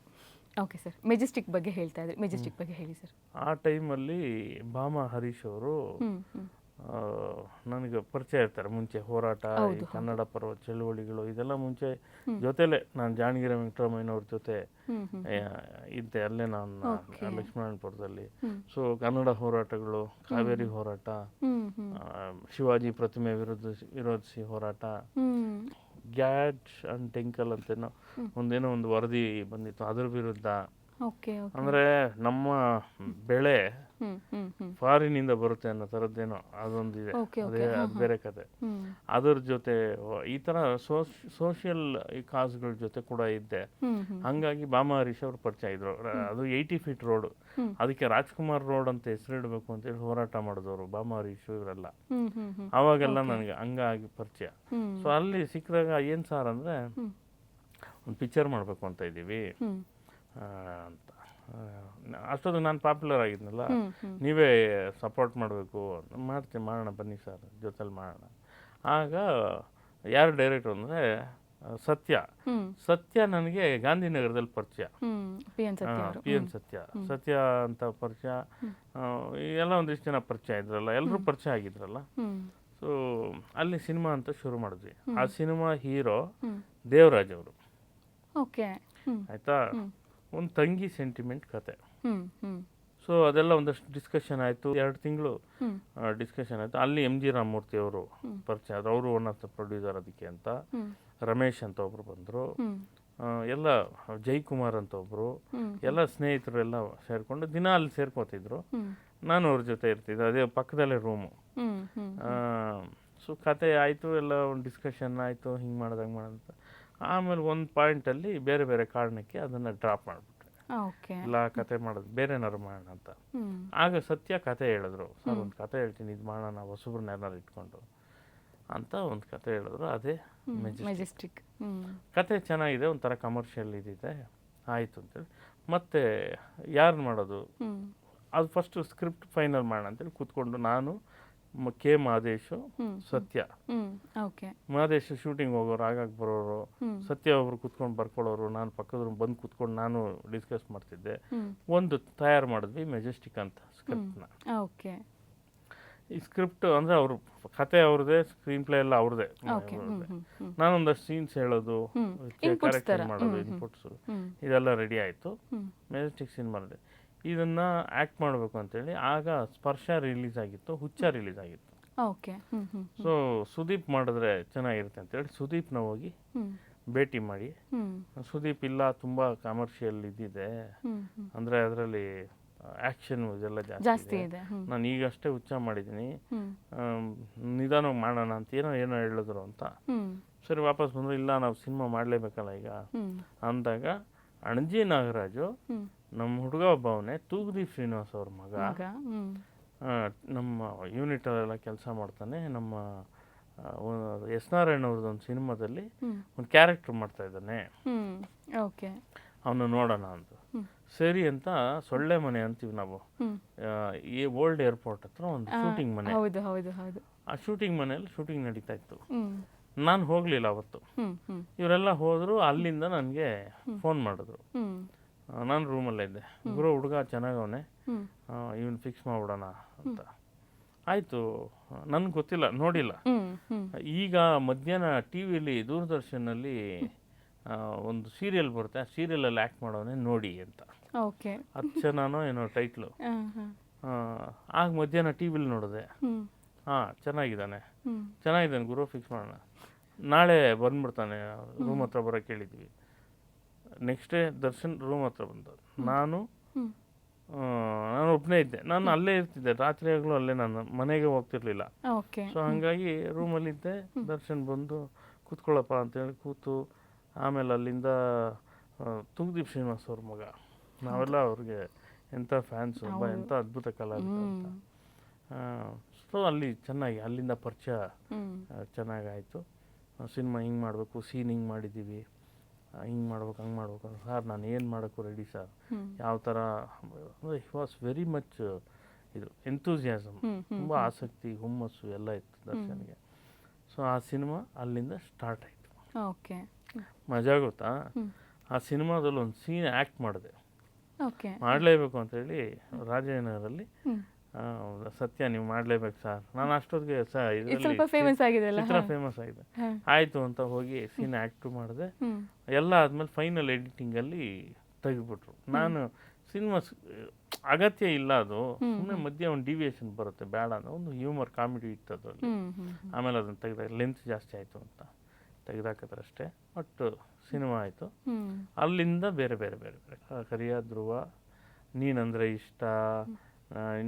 ಓಕೆ ಸರ್, ಮೆಜೆಸ್ಟಿಕ್ ಬಗ್ಗೆ ಹೇಳ್ತಾ ಇದ್ರಿ, ಮೆಜೆಸ್ಟಿಕ್ ಬಗ್ಗೆ ಹೇಳಿ ಸರ್. ಆ ಟೈಮಲ್ಲಿ ಭಾಮಾ ಹರೀಶ್ ಅವರು ನನಗೆ ಪರಿಚಯ ಇರ್ತಾರೆ. ಮುಂಚೆ ಹೋರಾಟ, ಈ ಕನ್ನಡ ಪರ್ವ ಚಳುವಳಿಗಳು ಇದೆಲ್ಲ ಮುಂಚೆ ಜೊತೆಲೆ ನಾನು ಜಾಣಗೆರೆ ವೆಂಕಟರಾಮಯ್ಯನವ್ರ ಜೊತೆ ಇದ್ದೆ. ಅಲ್ಲೇ ನಾನು ಲಕ್ಷ್ಮೀನಾರಾಯಣಪುರದಲ್ಲಿ. ಸೊ ಕನ್ನಡ ಹೋರಾಟಗಳು, ಕಾವೇರಿ ಹೋರಾಟ, ಶಿವಾಜಿ ಪ್ರತಿಮೆ ವಿರೋಧಿಸಿ ಹೋರಾಟ, ಗ್ಯಾಡ್ ಅಂಡ್ ಟೆಂಕಲ್ ಅಂತೇನೋ ಒಂದೇನೋ ಒಂದು ವರದಿ ಬಂದಿತ್ತು, ಅದ್ರ ವಿರುದ್ಧ. ಅಂದ್ರೆ ನಮ್ಮ ಬೆಳೆ ಫಾರಿನಿಂದ ಬರುತ್ತೆ ಅನ್ನೋ ಥರದ್ದೇನೋ ಅದೊಂದಿದೆ, ಅದೇ ಅದು ಬೇರೆ ಕತೆ. ಅದ್ರ ಜೊತೆ ಈ ಥರ ಸೋಷಿಯಲ್ ಕಾಸ್ಗಳ ಜೊತೆ ಕೂಡ ಇದ್ದೆ. ಹಂಗಾಗಿ ಭಾಮಾ ಹರೀಶ್ ಅವ್ರು ಪರಿಚಯ ಇದ್ರು. ಅದು 80 ಫೀಟ್ ರೋಡ್, ಅದಕ್ಕೆ ರಾಜ್ಕುಮಾರ್ ರೋಡ್ ಅಂತ ಹೆಸರಿಡಬೇಕು ಅಂತೇಳಿ ಹೋರಾಟ ಮಾಡಿದವರು ಭಾಮಾ ಹರೀಶ್ ಇವರೆಲ್ಲ. ಅವಾಗೆಲ್ಲ ನನಗೆ ಹಂಗಾಗಿ ಪರಿಚಯ. ಸೊ ಅಲ್ಲಿ ಸಿಕ್ಕಿದಾಗ ಏನು ಸಾರ್ ಅಂದರೆ, ಒಂದು ಪಿಕ್ಚರ್ ಮಾಡಬೇಕು ಅಂತ ಇದ್ದೀವಿ ಅಂತ. ಅಷ್ಟೊಂದು ನಾನು ಪಾಪ್ಯುಲರ್ ಆಗಿದ್ನಲ್ಲ, ನೀವೇ ಸಪೋರ್ಟ್ ಮಾಡಬೇಕು. ಮಾಡ್ತೀನಿ, ಮಾಡೋಣ ಬನ್ನಿ ಸರ್, ಜೊತೆಲಿ ಮಾಡೋಣ. ಆಗ ಯಾರು ಡೈರೆಕ್ಟರ್ ಅಂದರೆ ಸತ್ಯ ನನಗೆ ಗಾಂಧಿನಗರದಲ್ಲಿ ಪರಿಚಯ. PN ಸತ್ಯ ಅಂತ ಪರಿಚಯ. ಎಲ್ಲ ಒಂದಿಷ್ಟು ಜನ ಪರಿಚಯ ಇದ್ರಲ್ಲ, ಎಲ್ಲರೂ ಪರಿಚಯ ಆಗಿದ್ರಲ್ಲ. ಸೊ ಅಲ್ಲಿ ಸಿನಿಮಾ ಅಂತ ಶುರು ಮಾಡಿದ್ವಿ. ಆ ಸಿನಿಮಾ ಹೀರೋ ದೇವರಾಜ್ ಅವರು. ಆಯ್ತಾ, ಒಂದು ತಂಗಿ ಸೆಂಟಿಮೆಂಟ್ ಕತೆ. ಸೊ ಅದೆಲ್ಲ ಒಂದಷ್ಟು ಡಿಸ್ಕಷನ್ ಆಯಿತು. 2 ತಿಂಗಳು ಡಿಸ್ಕಷನ್ ಆಯಿತು. ಅಲ್ಲಿ MG ರಾಮಮೂರ್ತಿ ಅವರು ಪರಿಚಯ ಆದರು. ಅವರು ಒನ್ ಆಫ್ ದ ಪ್ರೊಡ್ಯೂಸರ್ ಅದಕ್ಕೆ ಅಂತ. ರಮೇಶ್ ಅಂತ ಒಬ್ರು ಬಂದರು. ಎಲ್ಲ ಜೈಕುಮಾರ್ ಅಂತ ಒಬ್ಬರು, ಎಲ್ಲ ಸ್ನೇಹಿತರು ಎಲ್ಲ ಸೇರಿಕೊಂಡು ದಿನ ಅಲ್ಲಿ ಸೇರ್ಕೋತಿದ್ರು. ನಾನು ಅವ್ರ ಜೊತೆ ಇರ್ತಿದ್ದೆ, ಅದೇ ಪಕ್ಕದಲ್ಲೇ ರೂಮು. ಸೊ ಕತೆ ಆಯಿತು, ಎಲ್ಲ ಒಂದು ಡಿಸ್ಕಷನ್ ಆಯಿತು, ಹಿಂಗೆ ಮಾಡ್ದಂಗೆ ಮಾಡೋದಂತ. ಆಮೇಲೆ ಒಂದು ಪಾಯಿಂಟಲ್ಲಿ ಬೇರೆ ಬೇರೆ ಕಾರಣಕ್ಕೆ ಅದನ್ನು ಡ್ರಾಪ್ ಮಾಡಿಬಿಟ್ರೆ, ಇಲ್ಲ ಕತೆ ಮಾಡೋದು ಬೇರೆ ಏನಾರು ಮಾಡೋಣ ಅಂತ. ಆಗ ಸತ್ಯ ಕತೆ ಹೇಳಿದ್ರು, ಸರ್ ಒಂದು ಕತೆ ಹೇಳ್ತೀನಿ, ಇದು ಮಾಡೋಣ ಹೊಸಬ್ರನ್ನ ಏನಾರು ಇಟ್ಕೊಂಡು ಅಂತ ಒಂದು ಕತೆ ಹೇಳಿದ್ರು. ಅದೇ ಮೆಜೆಸ್ಟಿಕ್. ಕತೆ ಚೆನ್ನಾಗಿದೆ, ಒಂಥರ ಕಮರ್ಷಿಯಲ್ ಇದಿದೆ, ಆಯಿತು ಅಂತೇಳಿ. ಮತ್ತು ಯಾರು ಮಾಡೋದು ಅದು ಫಸ್ಟು ಸ್ಕ್ರಿಪ್ಟ್ ಫೈನಲ್ ಮಾಡೋಣ ಅಂತೇಳಿ ಕೂತ್ಕೊಂಡು ನಾನು ಕೆ ಮಹದೇಶು, ಸತ್ಯ. ಮಹದೇಶ್ ಶೂಟಿಂಗ್ ಹೋಗೋರು, ಆಗಾಗ ಬರೋರು. ಸತ್ಯ ಒಬ್ರು ಕುತ್ಕೊಂಡು ಬರ್ಕೊಳ್ಳೋರು, ನಾನು ಪಕ್ಕದ ಬಂದು ಕುತ್ಕೊಂಡು ನಾನು ಡಿಸ್ಕಸ್ ಮಾಡ್ತಿದ್ದೆ. ಒಂದು ತಯಾರು ಮಾಡಿದ್ವಿ ಮೆಜೆಸ್ಟಿಕ್ ಅಂತ ಸ್ಕ್ರಿಪ್ಟ್ನ. ಈ ಸ್ಕ್ರಿಪ್ಟ್ ಅಂದರೆ ಅವರು ಕತೆ ಅವ್ರದ್ದೇ, ಸ್ಕ್ರೀನ್ ಪ್ಲೇ ಎಲ್ಲ ಅವ್ರದ್ದೇ. ನಾನೊಂದಷ್ಟು ಸೀನ್ಸ್ ಹೇಳೋದು, ಕ್ಯಾರೆಕ್ಟರ್ ಮಾಡೋದು, ಇನ್ಪುಟ್ಸು ಇದೆಲ್ಲ ರೆಡಿ ಆಯಿತು. ಮೆಜೆಸ್ಟಿಕ್ ಸೀನ್ ಮಾಡಿದೆ. ಇದನ್ನು ಆ್ಯಕ್ಟ್ ಮಾಡಬೇಕು ಅಂತೇಳಿ ಆಗ ಸ್ಪರ್ಶ ರಿಲೀಸ್ ಆಗಿತ್ತು, ಹುಚ್ಚ ರಿಲೀಸ್ ಆಗಿತ್ತು. ಸೊ ಸುದೀಪ್ ಮಾಡಿದ್ರೆ ಚೆನ್ನಾಗಿರುತ್ತೆ ಅಂತೇಳಿ ಸುದೀಪ್ನ ಹೋಗಿ ಭೇಟಿ ಮಾಡಿ, ಸುದೀಪ್ ಇಲ್ಲ ತುಂಬ ಕಮರ್ಷಿಯಲ್ ಇದಿದೆ ಅಂದರೆ ಅದರಲ್ಲಿ ಆ್ಯಕ್ಷನ್ ಇದೆಲ್ಲ ಜಾಸ್ತಿ ಇದೆ, ನಾನು ಈಗಷ್ಟೇ ಹುಚ್ಚ ಮಾಡಿದ್ದೀನಿ, ನಿಧಾನವಾಗಿ ಮಾಡೋಣ ಅಂತ ಏನೋ ಹೇಳಿದ್ರು ಅಂತ. ಸರಿ ವಾಪಸ್ ಬಂದರು, ಇಲ್ಲ ನಾವು ಸಿನಿಮಾ ಮಾಡಲೇಬೇಕಲ್ಲ ಈಗ ಅಂದಾಗ, ಅಣಜಿ ನಾಗರಾಜು ನಮ್ಮ ಹುಡುಗ ಒಬ್ಬವನೇ, ತೂಗುದಿ ಶ್ರೀನಿವಾಸ್ ಅವ್ರ ಮಗ, ನಮ್ಮ ಯೂನಿಟಲ್ಲೆಲ್ಲ ಕೆಲಸ ಮಾಡ್ತಾನೆ. ನಮ್ಮ ಎಸ್ ನಾರಾಯಣ ಅವ್ರದ್ದು ಒಂದು ಸಿನಿಮಾದಲ್ಲಿ ಒಂದು ಕ್ಯಾರೆಕ್ಟರ್ ಮಾಡ್ತಾ ಇದ್ದಾನೆ, ಅವನು ನೋಡೋಣ ಅಂತ. ಸರಿ ಅಂತ ಸೊಳ್ಳೆ ಮನೆ ಅಂತೀವಿ ನಾವು, ಈ ಓಲ್ಡ್ ಏರ್ಪೋರ್ಟ್ ಹತ್ರ ಒಂದು ಶೂಟಿಂಗ್ ಮನೆ. ಆ ಶೂಟಿಂಗ್ ಮನೆಯಲ್ಲಿ ಶೂಟಿಂಗ್ ನಡೀತಾ ಇತ್ತು. ನಾನು ಹೋಗಲಿಲ್ಲ ಅವತ್ತು. ಇವರೆಲ್ಲ ಹೋದರು. ಅಲ್ಲಿಂದ ನನಗೆ ಫೋನ್ ಮಾಡಿದ್ರು. ನಾನು ರೂಮಲ್ಲೇ ಇದ್ದೆ. ಹುಡುಗ ಚೆನ್ನಾಗವನೆ, ಇವನು ಫಿಕ್ಸ್ ಮಾಡಿಬಿಡೋಣ ಅಂತ. ಆಯಿತು, ನನಗೆ ಗೊತ್ತಿಲ್ಲ, ನೋಡಿಲ್ಲ. ಹ್ಮ್ ಹ್ಮ್ ಈಗ ಮಧ್ಯಾಹ್ನ ಟಿ ವಿಲಿ ದೂರದರ್ಶನಲ್ಲಿ ಒಂದು ಸೀರಿಯಲ್ ಬರುತ್ತೆ, ಆ ಸೀರಿಯಲಲ್ಲಿ ಆ್ಯಕ್ಟ್ ಮಾಡೋನೆ ನೋಡಿ ಅಂತ, ಓಕೆ. 10 ಜನನೋ ಏನೋ ಟೈಟ್ಲು. ಹ್ಮ್ ಆಗ ಮಧ್ಯಾಹ್ನ ಟಿ ವಿಲಿ ನೋಡಿದೆ. ಹ್ಮ್ ಚೆನ್ನಾಗಿದ್ದಾನೆ ಹ್ಮ್ ಚೆನ್ನಾಗಿದ್ದಾನೆ ಗುರು, ಫಿಕ್ಸ್ ಮಾಡೋಣ, ನಾಳೆ ಬಂದ್ಬಿಡ್ತಾನೆ, ರೂಮ್ ಹತ್ರ ಬರೋಕ್ಕೆ ಹೇಳಿದ್ವಿ. ನೆಕ್ಸ್ಟ್ ಡೇ ದರ್ಶನ್ ರೂಮ್ ಹತ್ರ ಬಂದ. ನಾನು ಹ್ಮ್ ನಾನು ಒಬ್ಬನೇ ಇದ್ದೆ, ನಾನು ಅಲ್ಲೇ ಇರ್ತಿದ್ದೆ, ರಾತ್ರಿ ಆಗಲೂ ಅಲ್ಲೇ, ನಾನು ಮನೆಗೆ ಹೋಗ್ತಿರ್ಲಿಲ್ಲ. ಓಕೆ. ಸೊ ಹಾಗಾಗಿ ರೂಮಲ್ಲಿದ್ದೆ. ದರ್ಶನ್ ಬಂದು ಕೂತ್ಕೊಳ್ಳಪ್ಪ ಅಂತೇಳಿ ಕೂತು, ಆಮೇಲೆ ಅಲ್ಲಿಂದ ತುಂಗದೀಪ್ ಶ್ರೀನಿವಾಸ್ ಅವ್ರ ಮಗ, ನಾವೆಲ್ಲ ಅವ್ರಿಗೆ ಎಂಥ ಫ್ಯಾನ್ಸ್, ಎಂಥ ಅದ್ಭುತ ಕಲಾವಿದ ಅಂತ. ಸೊ ಅಲ್ಲಿ ಚೆನ್ನಾಗಿ ಅಲ್ಲಿಂದ ಪರಿಚಯ ಚೆನ್ನಾಗಾಯಿತು. ಸಿನಿಮಾ ಹಿಂಗೆ ಮಾಡಬೇಕು, ಸೀನ್ ಹಿಂಗೆ ಮಾಡಿದ್ದೀವಿ, ಹಿಂಗೆ ಮಾಡ್ಬೇಕು, ಹಂಗೆ ಮಾಡ್ಬೇಕು. ಸರ್ ನಾನು ಏನು ಮಾಡೋಕ್ಕೂ ರೆಡಿ ಸರ್, ಯಾವ ಥರ. ಹಿ ವಾಸ್ ವೆರಿ ಮಚ್ ಇದು ಎಂತೂಸಿಯಾಸಮ್, ತುಂಬ ಆಸಕ್ತಿ, ಹುಮ್ಮಸ್ಸು ಎಲ್ಲ ಇತ್ತು ದರ್ಶನ್ಗೆ. ಸೊ ಆ ಸಿನಿಮಾ ಅಲ್ಲಿಂದ ಸ್ಟಾರ್ಟ್ ಆಯಿತು. ಓಕೆ. ಮಜಾ ಗೊತ್ತಾ, ಆ ಸಿನಿಮಾದಲ್ಲಿ ಒಂದು ಸೀನ್ ಆ್ಯಕ್ಟ್ ಮಾಡಿದೆ, ಓಕೆ. ಮಾಡಲೇಬೇಕು ಅಂತೇಳಿ ರಾಜನಗರಲ್ಲಿ. ಸತ್ಯ ನೀವು ಮಾಡಲೇಬೇಕು ಸರ್. ನಾನು ಅಷ್ಟೊತ್ತಿಗೆ ಸ್ವಲ್ಪ ಫೇಮಸ್ ಆಗಿದೆ, ಚಿತ್ರ ಫೇಮಸ್ ಆಗಿದೆ. ಆಯಿತು ಅಂತ ಹೋಗಿ ಸೀನ್ ಆ್ಯಕ್ಟು ಮಾಡಿದೆ. ಎಲ್ಲ ಆದಮೇಲೆ ಫೈನಲ್ ಎಡಿಟಿಂಗಲ್ಲಿ ತೆಗೆದ್ಬಿಟ್ರು. ನಾನು ಸಿನಿಮಾ ಅಗತ್ಯ ಇಲ್ಲ, ಅದು ಸುಮ್ಮನೆ ಮಧ್ಯೆ ಒಂದು ಡಿವಿಯೇಷನ್ ಬರುತ್ತೆ, ಬೇಡ ಅನ್ನೋ ಒಂದು ಹ್ಯೂಮರ್ ಕಾಮಿಡಿ ಇತ್ತು ಅದರಲ್ಲಿ. ಆಮೇಲೆ ಅದನ್ನು ತೆಗೆದಾಗ ಲೆಂತ್ ಜಾಸ್ತಿ ಆಯಿತು ಅಂತ ತೆಗೆದಾಕಿದ್ರೆ ಅಷ್ಟೇ. ಬಟ್ ಸಿನಿಮಾ ಆಯಿತು. ಅಲ್ಲಿಂದ ಬೇರೆ ಬೇರೆ ಬೇರೆ ಬೇರೆ ಕರಿಯ ಧ್ರುವ, ನೀನಂದರೆ ಇಷ್ಟ,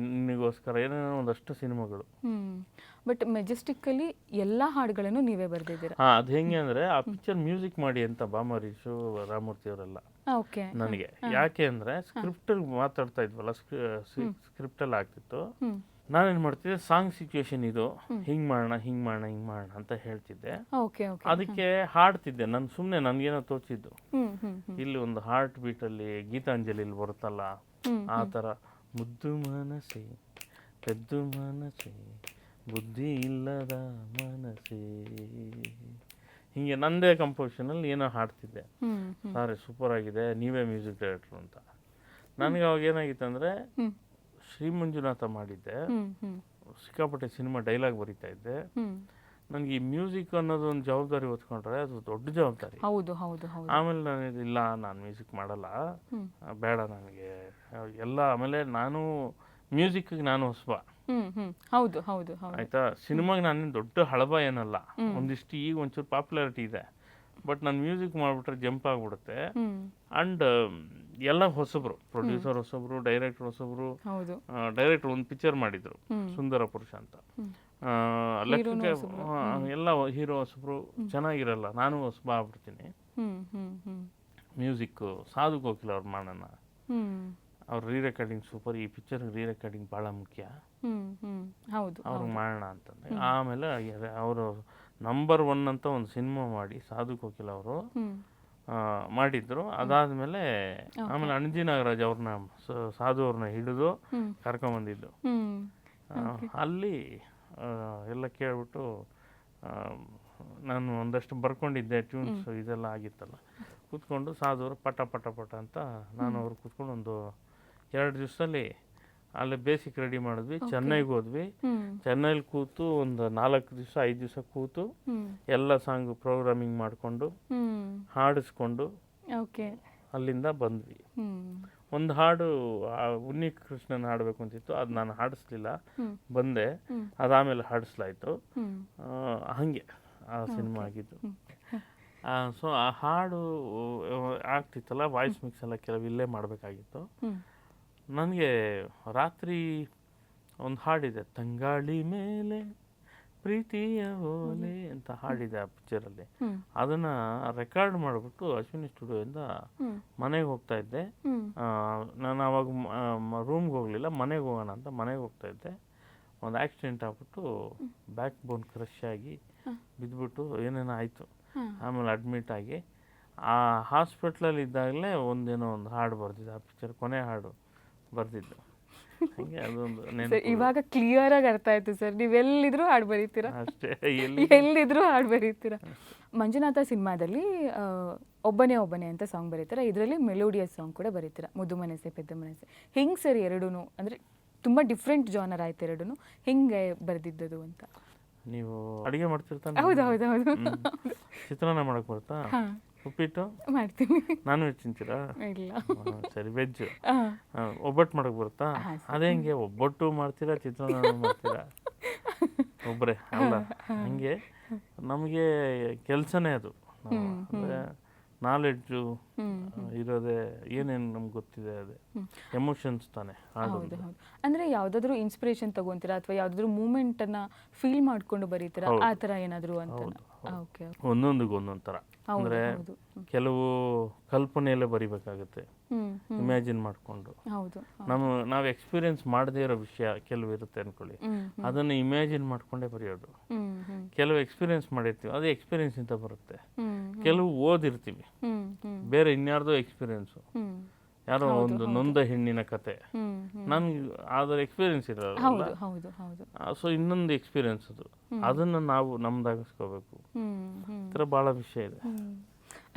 ನಿನಗೋಸ್ಕರ, ಏನೇನೋ ಒಂದಷ್ಟು ಸಿನಿಮಾಗಳು. ಬಟ್ ಮೆಜೆಸ್ಟಿಕ್ಕಲ್ಲಿ ಎಲ್ಲ ಹಾಡುಗಳನ್ನು ನೀವೇ ಬರೆದಿದ್ದೀರಾ? ಅದು ಹೆಂಗೆ ಅಂದರೆ, ಆ ಪಿಕ್ಚರ್ ಮ್ಯೂಸಿಕ್ ಮಾಡಿ ಅಂತ ಬಾಮರೀಶು, ರಾಮೂರ್ತಿ ಅವರೆಲ್ಲ ಓಕೆ ನನಗೆ. ಯಾಕೆ ಅಂದರೆ ಸ್ಕ್ರಿಪ್ಟಲ್ಲಿ ಮಾತಾಡ್ತಾ ಇದ್ವಲ್ಲ, ಸ್ಕ್ರಿಪ್ಟಲ್ಲಿ ಆಗ್ತಿತ್ತು. ನಾನೇನು ಮಾಡ್ತಿದ್ದೆ, ಸಾಂಗ್ ಸಿಚುವೇಶನ್ ಇದು, ಹಿಂಗೆ ಮಾಡೋಣ ಹಿಂಗೆ ಮಾಡೋಣ ಹಿಂಗೆ ಮಾಡೋಣ ಅಂತ ಹೇಳ್ತಿದ್ದೆ. ಅದಕ್ಕೆ ಹಾಡ್ತಿದ್ದೆ ನಾನು ಸುಮ್ಮನೆ, ನನಗೇನೋ ತೋಚಿದ್ದು. ಇಲ್ಲಿ ಒಂದು ಹಾರ್ಟ್ ಬೀಟಲ್ಲಿ ಗೀತಾಂಜಲಿಲಿ ಬರುತ್ತಲ್ಲ, ಆ ಥರ ಮುದ್ದು ಮನಸ್ಸೆ ಪೆದ್ದು ಮನಸ್ಸೆ ಬುದ್ಧಿ ಇಲ್ಲದ ಮನಸ್ಸೆ, ಹೀಗೆ ನನ್ನದೇ ಕಂಪೋಸಿಷನಲ್ಲಿ ಏನೋ ಹಾಡ್ತಿದ್ದೆ. ಸಾರಿ ಸೂಪರ್ ಆಗಿದೆ, ನೀವೇ ಮ್ಯೂಸಿಕ್ ಡೈರೆಕ್ಟ್ರು ಅಂತ. ನನಗೆ ಅವಾಗ ಏನಾಗಿತ್ತು ಅಂದರೆ, ಶ್ರೀ ಮಂಜುನಾಥ ಮಾಡಿದ್ದೆ, ಸಿಕ್ಕಾಪಟ್ಟೆ ಸಿನಿಮಾ ಡೈಲಾಗ್ ಬರೀತಾ ಇದ್ದೆ. ನನಗೆ ಈ ಮ್ಯೂಸಿಕ್ ಅನ್ನೋದು ಒಂದು ಜವಾಬ್ದಾರಿ ಹೊತ್ಕೊಂಡ್ರೆ ಅದು ದೊಡ್ಡ ಜವಾಬ್ದಾರಿ. ಹೌದು ಹೌದು ಹೌದು. ಆಮೇಲೆ ನನಗೆ ಇಲ್ಲ, ನಾನು ಮ್ಯೂಸಿಕ್ ಮಾಡಲ್ಲ, ಬೇಡ ನನಗೆ ಎಲ್ಲ. ಆಮೇಲೆ ನಾನು ಮ್ಯೂಸಿಕ್ಗೆ ನಾನು ಹೊಸಬ, ಹೌದು ಹೌದು ಆಯ್ತಾ. ಸಿನಿಮಾಗೆ ನಾನೇನು ದೊಡ್ಡ ಹಳಬ ಏನಲ್ಲ, ಒಂದಿಷ್ಟು ಈಗ ಒಂಚೂರು ಪಾಪ್ಯುಲಾರಿಟಿ ಇದೆ. ಬಟ್ ನಾನು ಮ್ಯೂಸಿಕ್ ಮಾಡಿಬಿಟ್ರೆ ಜಂಪ್ ಆಗಿಬಿಡುತ್ತೆ. ಆ್ಯಂಡ್ ಎಲ್ಲ ಹೊಸಬ್ರು, ಪ್ರೊಡ್ಯೂಸರ್ ಹೊಸಬ್ರು, ಡೈರೆಕ್ಟರ್ ಹೊಸಬ್ರು. ಡೈರೆಕ್ಟರ್ ಒಂದು ಪಿಕ್ಚರ್ ಮಾಡಿದ್ರು, ಸುಂದರ ಪುರುಷ ಅಂತ, ಲೆಕ್ಕಕ್ಕೆ ಎಲ್ಲ ಹೀರೋ ಹೊಸಬ್ರು, ಚೆನ್ನಾಗಿರಲ್ಲ. ನಾನು ಹೊಸಬ ಆಗ್ಬಿಡ್ತೀನಿ. ಮ್ಯೂಸಿಕ್ಕು ಸಾಧು ಕೋಕಿಲ ಅವ್ರು ಮಾಡೋಣ, ಅವ್ರ ರೀ ರೆಕಾರ್ಡಿಂಗ್ ಸೂಪರ್, ಈ ಪಿಕ್ಚರ್ ರೀ ರೆಕಾರ್ಡಿಂಗ್ ಭಾಳ ಮುಖ್ಯ, ಅವ್ರಿಗೆ ಮಾಡೋಣ ಅಂತಂದ್ರೆ. ಆಮೇಲೆ ಅವರು ನಂಬರ್ 1 ಅಂತ ಒಂದು ಸಿನಿಮಾ ಮಾಡಿ ಸಾಧು ಕೋಕಿಲ ಅವರು ಮಾಡಿದ್ರು. ಅದಾದಮೇಲೆ ಆಮೇಲೆ ಅಣಜಿ ನಾಗರಾಜ್ ಅವ್ರನ್ನ, ಸಾಧು ಅವ್ರನ್ನ ಹಿಡಿದು ಕರ್ಕೊಂಬಂದಿದ್ದು. ಅಲ್ಲಿ ಎಲ್ಲ ಕೇಳ್ಬಿಟ್ಟು ನಾನು ಒಂದಷ್ಟು ಬರ್ಕೊಂಡಿದ್ದೆ, ಟ್ಯೂನ್ಸ್ ಇದೆಲ್ಲ ಆಗಿತ್ತಲ್ಲ, ಕೂತ್ಕೊಂಡು ಸಾಧು ಅವರು ಪಟ ಪಟ ಪಟ ಅಂತ ನಾನು ಅವ್ರು ಕೂತ್ಕೊಂಡು ಒಂದು 2 ದಿವಸದಲ್ಲಿ ಅಲ್ಲೇ ಬೇಸಿಕ್ ರೆಡಿ ಮಾಡಿದ್ವಿ. ಚೆನ್ನೈಗೆ ಹೋದ್ವಿ. ಚೆನ್ನೈಲಿ ಕೂತು ಒಂದು 4 ದಿವಸ 5 ದಿವಸ ಕೂತು ಎಲ್ಲ ಸಾಂಗ್ ಪ್ರೋಗ್ರಾಮಿಂಗ್ ಮಾಡಿಕೊಂಡು ಹಾಡಿಸ್ಕೊಂಡು ಅಲ್ಲಿಂದ ಬಂದ್ವಿ. ಒಂದು ಹಾಡು ಉನ್ನಿ ಕೃಷ್ಣನ್ ಹಾಡಬೇಕು ಅಂತಿತ್ತು, ಅದು ನಾನು ಹಾಡಿಸ್ಲಿಲ್ಲ, ಬಂದೆ. ಅದಾದಮೇಲೆ ಹಾಡಿಸ್ಲಾಯ್ತು. ಹಾಗೆ ಆ ಸಿನಿಮಾ ಆಗಿದ್ದು. ಸೊ ಆ ಹಾಡು ಆಗ್ತಿತ್ತಲ್ಲ, ವಾಯ್ಸ್ ಮಿಕ್ಸ್ ಎಲ್ಲ ಕೆಲವು ಇಲ್ಲೇ ಮಾಡಬೇಕಾಗಿತ್ತು. ನನಗೆ ರಾತ್ರಿ ಒಂದು ಹಾಡಿದೆ, ತಂಗಾಳಿ ಮೇಲೆ ಪ್ರೀತಿಯ ಓಲೆ ಅಂತ ಹಾಡಿದೆ ಆ ಪಿಕ್ಚರಲ್ಲಿ. ಅದನ್ನು ರೆಕಾರ್ಡ್ ಮಾಡಿಬಿಟ್ಟು ಅಶ್ವಿನಿ ಸ್ಟುಡಿಯೋಯಿಂದ ಮನೆಗೆ ಹೋಗ್ತಾ ಇದ್ದೆ. ನಾನು ಆವಾಗ ರೂಮ್ಗೆ ಹೋಗಲಿಲ್ಲ, ಮನೆಗೆ ಹೋಗೋಣ ಅಂತ ಮನೆಗೆ ಹೋಗ್ತಾ ಇದ್ದೆ. ಒಂದು ಆಕ್ಸಿಡೆಂಟ್ ಆಗ್ಬಿಟ್ಟು ಬ್ಯಾಕ್ ಬೋನ್ ಕ್ರಶ್ ಆಗಿ ಬಿದ್ದುಬಿಟ್ಟು ಏನೇನೋ ಆಯಿತು. ಆಮೇಲೆ ಅಡ್ಮಿಟ್ ಆಗಿ ಆ ಹಾಸ್ಪಿಟ್ಲಲ್ಲಿ ಇದ್ದಾಗಲೇ ಒಂದೇನೋ ಒಂದು ಹಾಡು ಬರ್ದಿದ್ದು, ಆ ಪಿಕ್ಚರ್ ಕೊನೆ ಹಾಡು ಬರ್ದಿದ್ದು. ಹಾಗೆ ಅದೊಂದು ಇವಾಗ ಕ್ಲಿಯರ್ ಆಗಿ ಅರ್ಥ ಆಯ್ತು ಸರ್, ನೀವೆಲ್ಲಿದ್ರು ಹಾಡು ಬರೀತೀರಾ, ಅಷ್ಟೇ, ಎಲ್ಲಿದ್ರು ಹಾಡು ಬರೀತೀರಾ. ಮಂಜುನಾಥ ಸಿನಿಮಾದಲ್ಲಿ ಒಬ್ಬನೇ ಒಬ್ಬನೇ ಅಂತ ಸಾಂಗ್ ಬರೀತೀರಾ, ಇದರಲ್ಲಿ ಮೆಲೋಡಿಯಸ್ ಸಾಂಗ್ ಕೂಡ ಬರೀತೀರಾ, ಮುದ್ದು ಮನಸ್ಸೆ ಪೆದ್ದ ಮನಸ್ಸೆ. ಹಿಂಗೆ ಸರ್ ಎರಡೂ ಅಂದರೆ ತುಂಬ ಡಿಫ್ರೆಂಟ್ ಜಾನರ್ ಆಯ್ತು ಎರಡೂ. ಹೆಂಗೆ ಬರೆದಿದ್ದದು ಅಂತ? ನೀವು ಅಡುಗೆ ಮಾಡ್ತಿರ್ತಾನೆ? ಹೌದು ಹೌದು ಹೌದು. ಚಿತ್ರಾನ್ನ ಮಾಡಕ್ಕೆ ಬರುತ್ತಾ? ಹಾಂ ಉಪ್ಪಿಟ್ಟು ಮಾಡ್ತೀನಿ. ನಾನ್ ವೆಜ್ ತಿಂತೀರಾ? ಇಲ್ಲ. ಸರಿ, ವೆಜ್. ಹಾಂ ಒಬ್ಬಟ್ಟು ಮಾಡಕ್ಕೆ ಬರುತ್ತಾ? ಅದೇ ಹೆಂಗೆ ಒಬ್ಬಟ್ಟು ಮಾಡ್ತೀರಾ, ಚಿತ್ರಾನ್ನ ಮಾಡ್ತೀರಾ? ಒಬ್ಬರೇ ಅಲ್ಲ, ಹಂಗೆ ನಮಗೆ ಕೆಲಸನೇ ಅದು. ಅಂದರೆ ನಾಲೆಡ್ಜು ಇರೋದೇ ಏನೇನು ನಮ್ಗೆ ಗೊತ್ತಿದೆ ಅದೇ ಎಮೋಷನ್ಸ್ ತಾನೆ. ಹೌದು ಹೌದು. ಅಂದರೆ ಯಾವುದಾದ್ರೂ ಇನ್ಸ್ಪಿರೇಷನ್ ತಗೊಂತೀರಾ ಅಥವಾ ಯಾವುದಾದ್ರೂ ಮೂಮೆಂಟನ್ನು ಫೀಲ್ ಮಾಡಿಕೊಂಡು ಬರೀತೀರಾ, ಆ ಥರ ಏನಾದರೂ ಅಂತ? ಓಕೆ. ಒಂದೊಂದಿಗೆ ಒಂದೊಂದು ಥರ. ಅಂದರೆ ಕೆಲವು ಕಲ್ಪನೆಯಲ್ಲೇ ಬರಿಬೇಕಾಗುತ್ತೆ, ಇಮ್ಯಾಜಿನ್ ಮಾಡಿಕೊಂಡು. ಹೌದು. ನಾವು ಎಕ್ಸ್ಪೀರಿಯನ್ಸ್ ಮಾಡದೇ ಇರೋ ವಿಷಯ ಕೆಲವು ಇರುತ್ತೆ ಅನ್ಕೊಳ್ಳಿ, ಅದನ್ನು ಇಮ್ಯಾಜಿನ್ ಮಾಡ್ಕೊಂಡೇ ಬರೆಯೋದು. ಕೆಲವು ಎಕ್ಸ್ಪೀರಿಯನ್ಸ್ ಮಾಡಿರ್ತೀವಿ, ಅದು ಎಕ್ಸ್ಪೀರಿಯನ್ಸ್ ಇಂದ ಬರುತ್ತೆ. ಕೆಲವು ಓದಿರ್ತೀವಿ, ಬೇರೆ ಇನ್ಯಾರ್ದೋ ಎಕ್ಸ್ಪೀರಿಯನ್ಸು, ಯಾರೋ ಒಂದು ನೊಂದ ಹೆಣ್ಣಿನ ಕತೆ, ನನ್ಗೆ ಅದರ ಎಕ್ಸ್ಪೀರಿಯನ್ಸ್ ಇರೋಲ್ಲ. ಸೊ ಇನ್ನೊಂದು ಎಕ್ಸ್ಪೀರಿಯನ್ಸ್ ಅದು, ಅದನ್ನು ನಾವು ನಮ್ದಾಗಿಸ್ಕೋಬೇಕು. ಈ ಥರ ಭಾಳ ವಿಷಯ ಇದೆ.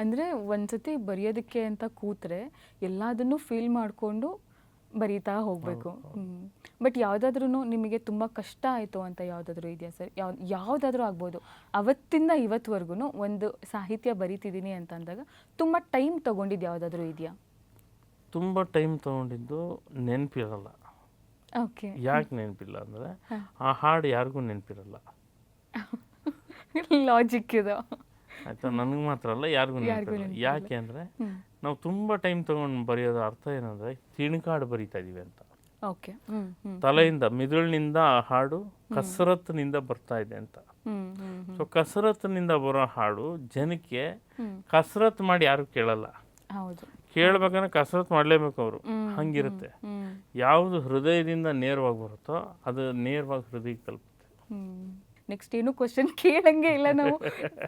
ಅಂದರೆ ಒಂದ್ಸತಿ ಬರೆಯೋದಕ್ಕೆ ಅಂತ ಕೂತ್ರೆ ಎಲ್ಲದನ್ನು ಫೀಲ್ ಮಾಡಿಕೊಂಡು ಬರೀತಾ ಹೋಗಬೇಕು. ಬಟ್ ಯಾವುದಾದ್ರೂ ನಿಮಗೆ ತುಂಬ ಕಷ್ಟ ಆಯಿತು ಅಂತ ಯಾವುದಾದ್ರೂ ಇದೆಯಾ ಸರ್? ಯಾವುದಾದ್ರೂ ಆಗ್ಬೋದು, ಅವತ್ತಿಂದ ಇವತ್ತುವರೆಗೂ ಒಂದು ಸಾಹಿತ್ಯ ಬರೀತಿದ್ದೀನಿ ಅಂತ ಅಂದಾಗ ತುಂಬ ಟೈಮ್ ತೊಗೊಂಡಿದ್ದು ಯಾವುದಾದ್ರೂ ಇದೆಯಾ? ತುಂಬ ಟೈಮ್ ತೊಗೊಂಡಿದ್ದು ನೆನಪಿರಲ್ಲ. ಓಕೆ. ಯಾಕೆ ನೆನಪಿಲ್ಲ ಅಂದರೆ ಆ ಹಾಡು ಯಾರಿಗೂ ನೆನಪಿರಲ್ಲ. ಲಾಜಿಕ್ ಇದು ಆಯಿತಾ? ನನಗೆ ಮಾತ್ರ ಅಲ್ಲ, ಯಾರಿಗೂ ನೆನಪಿರಲ್ಲ. ಯಾಕೆ ಅಂದರೆ ನಾವು ತುಂಬ ಟೈಮ್ ತೊಗೊಂಡು ಬರೆಯೋದು ಅರ್ಥ ಏನಂದರೆ ತಿಣುಕಾಡು ಬರೀತಾ ಇದೀವಿ ಅಂತ. ಓಕೆ. ತಲೆಯಿಂದ ಮಿದುಳಿನಿಂದ ಆ ಹಾಡು ಕಸರತ್ತಿನಿಂದ ಬರ್ತಾ ಇದೆ ಅಂತ. ಸೊ ಕಸರತ್ತಿನಿಂದ ಬರೋ ಹಾಡು ಜನಕ್ಕೆ ಕಸರತ್ತು ಮಾಡಿ ಯಾರು ಕೇಳಲ್ಲ. ಹೌದು. ಕೇಳ್ಬೇಕಂದ್ರೆ ಕಸರತ್ತು ಮಾಡಲೇಬೇಕು ಅವರು, ಹಂಗಿರುತ್ತೆ. ಯಾವುದು ಹೃದಯದಿಂದ ನೇರವಾಗಿ ಬರುತ್ತೋ ಅದು ನೇರವಾಗಿ ಹೃದಯಕ್ಕೆ ತಲುಪುತ್ತೆ. ನೆಕ್ಸ್ಟ್ ಏನು ಕ್ವಶನ್ ಕೇಳಂಗೆ ಇಲ್ಲ, ನಾವು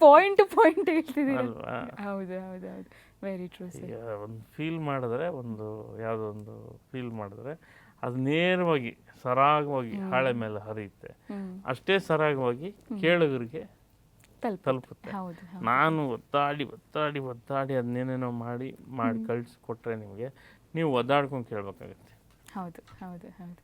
ಪಾಯಿಂಟ್ ಹೇಳ್ತಿದ್ದೀವಿ ಅಲ್ವಾ? ಹೌದು ಹೌದು ಹೌದು, ವೆರಿ ಟ್ರೂ ಸರ್. ಈಗ ಒಂದು ಫೀಲ್ ಮಾಡಿದ್ರೆ, ಯಾವುದೋ ಒಂದು ಫೀಲ್ ಮಾಡಿದ್ರೆ ಅದು ನೇರವಾಗಿ ಸರಾಗವಾಗಿ ಹಾಳೆ ಮೇಲೆ ಹರಿಯುತ್ತೆ. ಅಷ್ಟೇ ಸರಾಗವಾಗಿ ಕೇಳುಗರಿಗೆ ತಲುಪುತ್ತೆ. ನಾನು ಒದ್ದಾಡಿ ಅದನ್ನೇನೇನೋ ಮಾಡಿ ಕಳಿಸ್ಕೊಟ್ರೆ ನಿಮಗೆ, ನೀವು ಒದ್ದಾಡ್ಕೊಂಡು ಕೇಳಬೇಕಾಗುತ್ತೆ. ಹೌದು ಹೌದು ಹೌದು.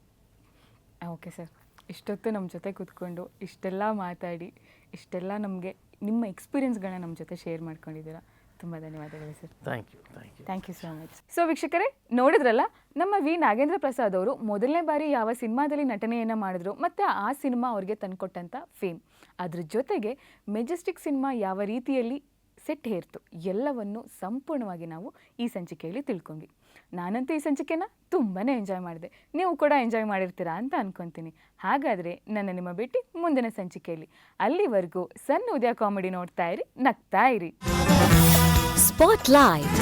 ಓಕೆ ಸರ್, ಇಷ್ಟೊತ್ತು ನಮ್ಮ ಜೊತೆ ಕೂತ್ಕೊಂಡು ಇಷ್ಟೆಲ್ಲ ಮಾತಾಡಿ ಇಷ್ಟೆಲ್ಲ ನಮಗೆ ನಿಮ್ಮ ಎಕ್ಸ್ಪೀರಿಯನ್ಸ್ಗಳನ್ನ ನಮ್ಮ ಜೊತೆ ಶೇರ್ ಮಾಡ್ಕೊಂಡಿದ್ದೀರಾ. ತುಂಬ ಧನ್ಯವಾದಗಳು sir. Thank you so much. So ವೀಕ್ಷಕರೇ, ನೋಡಿದ್ರಲ್ಲ, ನಮ್ಮ ವಿ ನಾಗೇಂದ್ರ ಪ್ರಸಾದ್ ಅವರು ಮೊದಲನೇ ಬಾರಿ ಯಾವ ಸಿನಿಮಾದಲ್ಲಿ ನಟನೆಯನ್ನು ಮಾಡಿದ್ರು ಮತ್ತು ಆ ಸಿನಿಮಾ ಅವ್ರಿಗೆ ತಂದುಕೊಟ್ಟಂಥ ಫೇಮ್, ಅದ್ರ ಜೊತೆಗೆ ಮೆಜೆಸ್ಟಿಕ್ ಸಿನಿಮಾ ಯಾವ ರೀತಿಯಲ್ಲಿ ಸೆಟ್ ಹೇರ್ತು ಎಲ್ಲವನ್ನು ಸಂಪೂರ್ಣವಾಗಿ ನಾವು ಈ ಸಂಚಿಕೆಯಲ್ಲಿ ತಿಳ್ಕೊಂಡ್ವಿ. ನಾನಂತೂ ಈ ಸಂಚಿಕೆನ ತುಂಬಾ ಎಂಜಾಯ್ ಮಾಡಿದೆ, ನೀವು ಕೂಡ ಎಂಜಾಯ್ ಮಾಡಿರ್ತೀರಾ ಅಂತ ಅನ್ಕೊತೀನಿ. ಹಾಗಾದರೆ ನಿಮ್ಮ ಭೇಟಿ ಮುಂದಿನ ಸಂಚಿಕೆಯಲ್ಲಿ. ಅಲ್ಲಿವರೆಗೂ ಸಣ್ಣ ಉದಯ ಕಾಮಿಡಿ ನೋಡ್ತಾ ಇರಿ, ನಗ್ತಾ ಇರಿ. Spotlight.